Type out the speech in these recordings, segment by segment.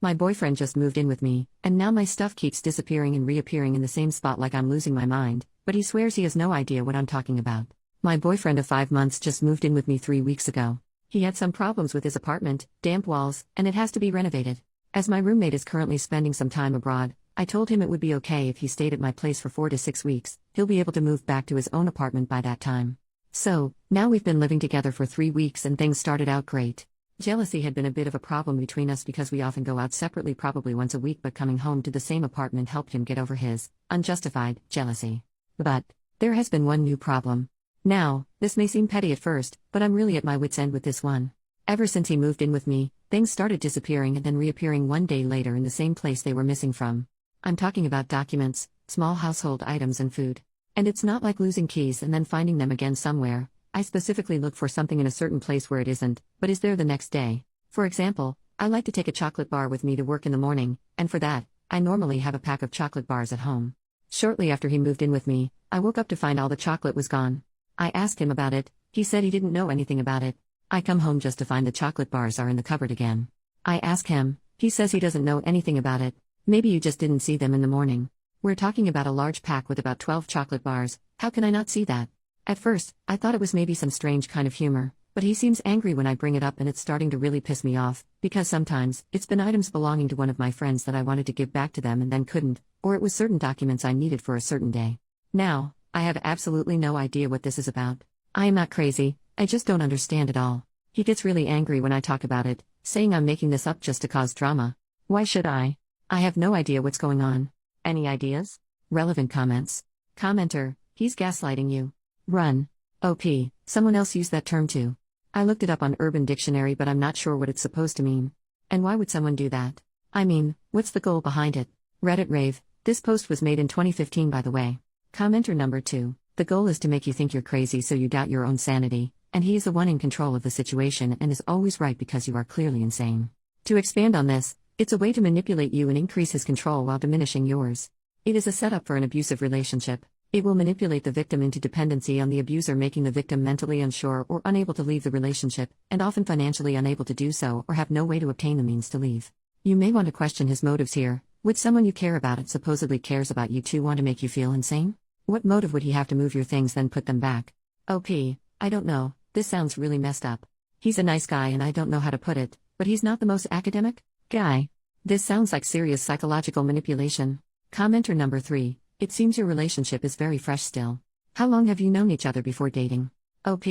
My boyfriend just moved in with me, and now my stuff keeps disappearing and reappearing in the same spot like I'm losing my mind, but he swears he has no idea what I'm talking about. My boyfriend of 5 months just moved in with me 3 weeks ago. He had some problems with his apartment, damp walls, and it has to be renovated. As my roommate is currently spending some time abroad, I told him it would be okay if he stayed at my place for 4 to 6 weeks, he'll be able to move back to his own apartment by that time. So, now we've been living together for 3 weeks and things started out great. Jealousy had been a bit of a problem between us because we often go out separately probably once a week, but coming home to the same apartment helped him get over his unjustified jealousy. But there has been one new problem. Now, this may seem petty at first, but I'm really at my wit's end with this one. Ever since he moved in with me, things started disappearing and then reappearing one day later in the same place they were missing from. I'm talking about documents, small household items and food. And it's not like losing keys and then finding them again somewhere. I specifically look for something in a certain place where it isn't, but is there the next day. For example, I like to take a chocolate bar with me to work in the morning, and for that, I normally have a pack of chocolate bars at home. Shortly after he moved in with me, I woke up to find all the chocolate was gone. I asked him about it, he said he didn't know anything about it. I come home just to find the chocolate bars are in the cupboard again. I ask him, he says he doesn't know anything about it. Maybe you just didn't see them in the morning. We're talking about a large pack with about 12 chocolate bars, how can I not see that? At first, I thought it was maybe some strange kind of humor, but he seems angry when I bring it up and it's starting to really piss me off, because sometimes, it's been items belonging to one of my friends that I wanted to give back to them and then couldn't, or it was certain documents I needed for a certain day. Now, I have absolutely no idea what this is about. I am not crazy, I just don't understand it all. He gets really angry when I talk about it, saying I'm making this up just to cause drama. Why should I? I have no idea what's going on. Any ideas? Relevant comments. Commenter, he's gaslighting you. Run. OP, someone else used that term too. I looked it up on Urban Dictionary but I'm not sure what it's supposed to mean. And why would someone do that? I mean, what's the goal behind it? Reddit rave, this post was made in 2015 by the way. Commenter number 2, the goal is to make you think you're crazy so you doubt your own sanity, and he is the one in control of the situation and is always right because you are clearly insane. To expand on this, it's a way to manipulate you and increase his control while diminishing yours. It is a setup for an abusive relationship. It will manipulate the victim into dependency on the abuser, making the victim mentally unsure or unable to leave the relationship, and often financially unable to do so or have no way to obtain the means to leave. You may want to question his motives here. Would someone you care about and supposedly cares about you too want to make you feel insane? What motive would he have to move your things then put them back? OP, I don't know, this sounds really messed up. He's a nice guy and I don't know how to put it, but he's not the most academic guy. This sounds like serious psychological manipulation. Commenter number 3, it seems your relationship is very fresh still. How long have you known each other before dating? OP,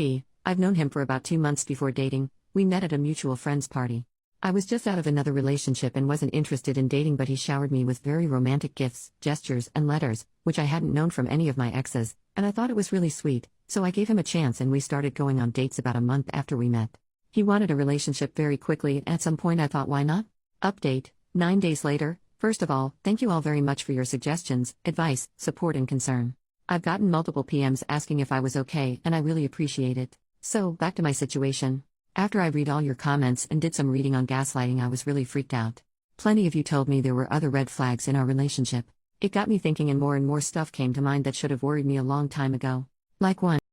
I've known him for about 2 months before dating. We met at a mutual friend's party. I was just out of another relationship and wasn't interested in dating, but he showered me with very romantic gifts, gestures, and letters, which I hadn't known from any of my exes, and I thought it was really sweet, so I gave him a chance and we started going on dates about a month after we met. He wanted a relationship very quickly, and at some point I thought, why not? Update, 9 days later. First of all, thank you all very much for your suggestions, advice, support and concern. I've gotten multiple PMs asking if I was okay and I really appreciate it. So, back to my situation. After I read all your comments and did some reading on gaslighting, I was really freaked out. Plenty of you told me there were other red flags in our relationship. It got me thinking and more stuff came to mind that should have worried me a long time ago. Like 1.